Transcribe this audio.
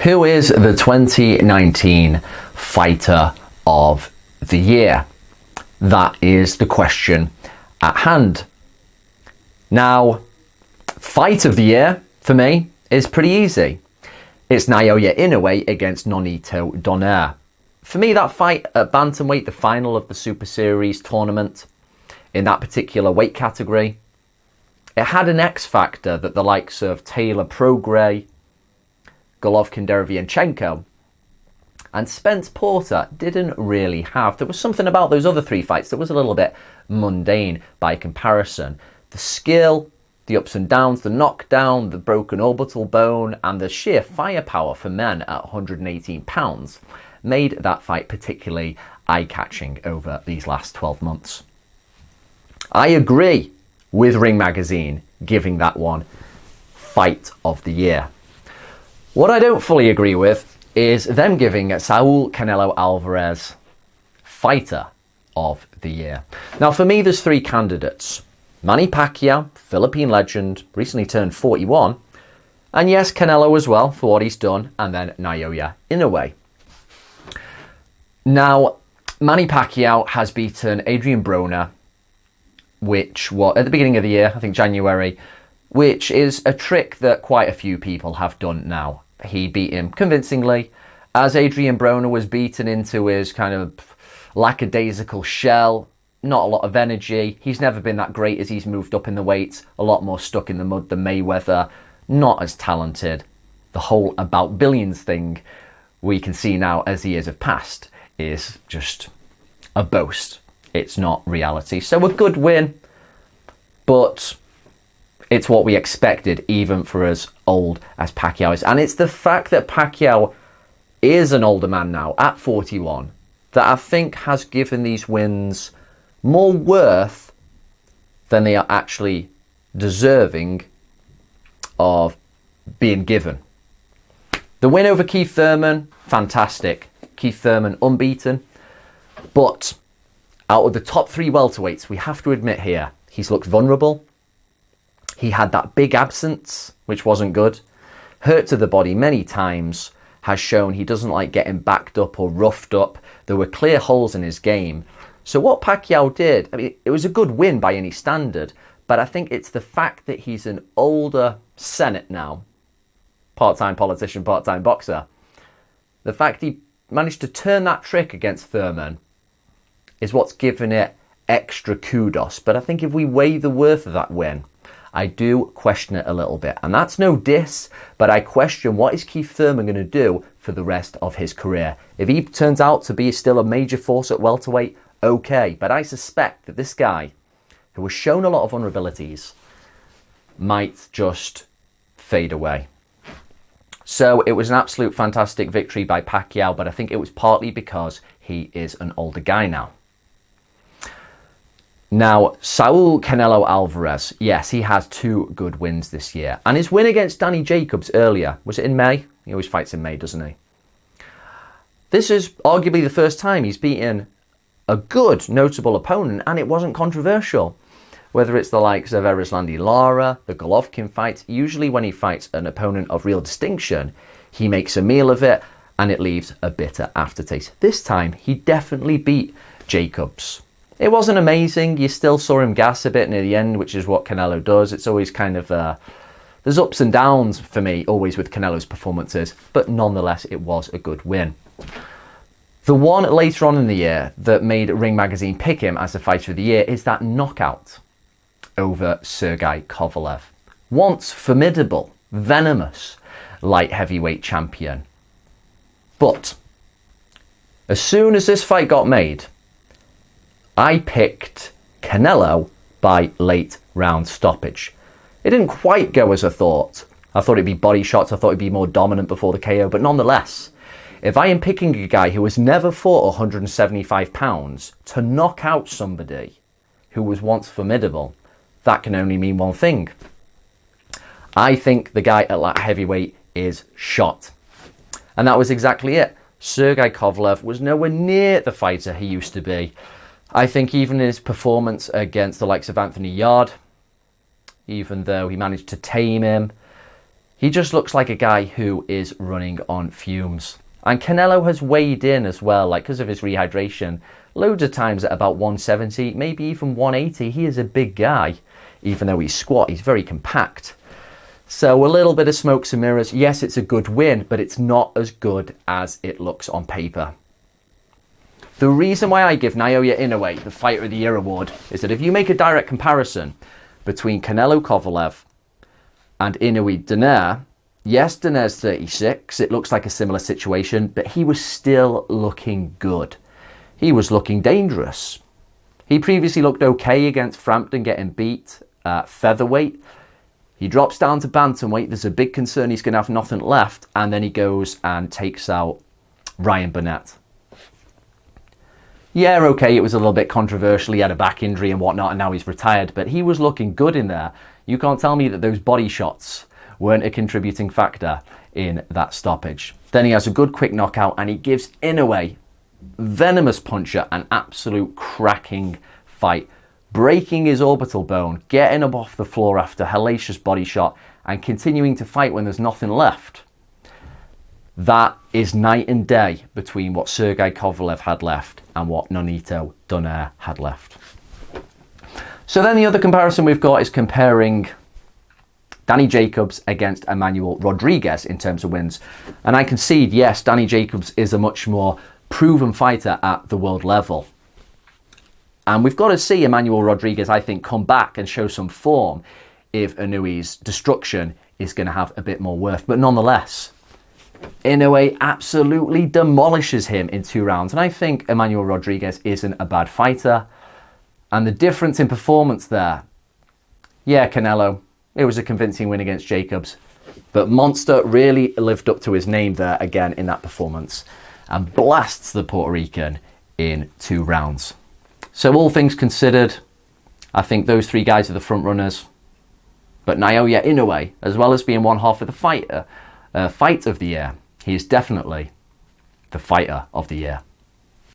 Who is the 2019 Fighter of the Year? That is the question at hand. Now, Fight of the Year, for me, is pretty easy. It's Naoya Inoue against Nonito Donaire. For me, that fight at bantamweight, the final of the Super Series tournament, in that particular weight category, it had an X factor that the likes of Taylor Prograis, Golovkin Derevyanchenko, and Spence Porter didn't really have. There was something about those other three fights that was a little bit mundane by comparison. The skill, the ups and downs, the knockdown, the broken orbital bone, and the sheer firepower for men at 118 pounds made that fight particularly eye-catching over these last 12 months. I agree with Ring Magazine giving that one Fight of the Year. What I don't fully agree with is them giving Saul Canelo Alvarez Fighter of the Year. Now, for me, there's three candidates. Manny Pacquiao, Philippine legend, recently turned 41. And yes, Canelo as well for what he's done. And then Naoya Inoue. Now, Manny Pacquiao has beaten Adrian Broner, which was at the beginning of the year, I think January, which is a trick that quite a few people have done now. He beat him convincingly, as Adrian Broner was beaten into his kind of lackadaisical shell, not a lot of energy. He's never been that great as he's moved up in the weights, a lot more stuck in the mud than Mayweather, not as talented. The whole about billions thing we can see now as the years have passed is just a boast. It's not reality. So a good win, but it's what we expected, even for as old as Pacquiao is. And it's the fact that Pacquiao is an older man now, at 41, that I think has given these wins more worth than they are actually deserving of being given. The win over Keith Thurman, fantastic. Keith Thurman unbeaten. But out of the top three welterweights, we have to admit here, he's looked vulnerable. He had that big absence, which wasn't good. Hurt to the body many times, has shown he doesn't like getting backed up or roughed up. There were clear holes in his game. So what Pacquiao did, I mean, it was a good win by any standard, but I think it's the fact that he's an older Senate now, part-time politician, part-time boxer. The fact he managed to turn that trick against Thurman is what's given it extra kudos. But I think if we weigh the worth of that win, I do question it a little bit. And that's no diss, but I question what is Keith Thurman going to do for the rest of his career. If he turns out to be still a major force at welterweight, okay. But I suspect that this guy, who has shown a lot of vulnerabilities, might just fade away. So it was an absolute fantastic victory by Pacquiao, but I think it was partly because he is an older guy now. Now, Saul Canelo Alvarez, yes, he has two good wins this year. And his win against Danny Jacobs earlier, was it in May? He always fights in May, doesn't he? This is arguably the first time he's beaten a good, notable opponent, and it wasn't controversial. Whether it's the likes of Erislandy Lara, the Golovkin fight, usually when he fights an opponent of real distinction, he makes a meal of it, and it leaves a bitter aftertaste. This time, he definitely beat Jacobs. It wasn't amazing. You still saw him gas a bit near the end, which is what Canelo does. It's always kind of, there's ups and downs for me, always with Canelo's performances, but nonetheless, it was a good win. The one later on in the year that made Ring Magazine pick him as the Fighter of the Year is that knockout over Sergey Kovalev. Once formidable, venomous light heavyweight champion. But as soon as this fight got made, I picked Canelo by late round stoppage. It didn't quite go as I thought. I thought it'd be body shots, I thought it'd be more dominant before the KO, but nonetheless, if I am picking a guy who has never fought 175 pounds to knock out somebody who was once formidable, that can only mean one thing. I think the guy at light heavyweight is shot. And that was exactly it. Sergey Kovalev was nowhere near the fighter he used to be. I think even his performance against the likes of Anthony Yarde, even though he managed to tame him, He just looks like a guy who is running on fumes. And Canelo has weighed in as well, like because of his rehydration, loads of times at about 170, maybe even 180. He is a big guy. Even though he's squat, he's very compact. So a little bit of smokes and mirrors. Yes, it's a good win, but it's not as good as it looks on paper. The reason why I give Naoya Inoue the Fighter of the Year award is that if you make a direct comparison between Canelo Kovalev and Inoue Donaire, yes, Donaire's 36. It looks like a similar situation, but he was still looking good. He was looking dangerous. He previously looked okay against Frampton, getting beat at featherweight. He drops down to bantamweight. There's a big concern he's going to have nothing left. And then he goes and takes out Ryan Burnett. Yeah, okay, it was a little bit controversial. He had a back injury and whatnot, and now he's retired. But he was looking good in there. You can't tell me that those body shots weren't a contributing factor in that stoppage. Then he has a good quick knockout, and he gives Inoue, venomous puncher, an absolute cracking fight, breaking his orbital bone, getting him off the floor after hellacious body shot, and continuing to fight when there's nothing left. That is night and day between what Sergey Kovalev had left and what Nonito Donaire had left. So then the other comparison we've got is comparing Danny Jacobs against Emmanuel Rodriguez in terms of wins. And I concede, yes, Danny Jacobs is a much more proven fighter at the world level. And we've got to see Emmanuel Rodriguez, I think, come back and show some form if Inoue's destruction is going to have a bit more worth. But nonetheless, Inoue absolutely demolishes him in 2 rounds. And I think Emmanuel Rodriguez isn't a bad fighter. And the difference in performance there, yeah, Canelo, it was a convincing win against Jacobs. But Monster really lived up to his name there again in that performance and blasts the Puerto Rican in 2 rounds. So all things considered, I think those 3 guys are the front runners. But Naoya Inoue, as well as being one half of the fight of the year, he is definitely the Fighter of the Year.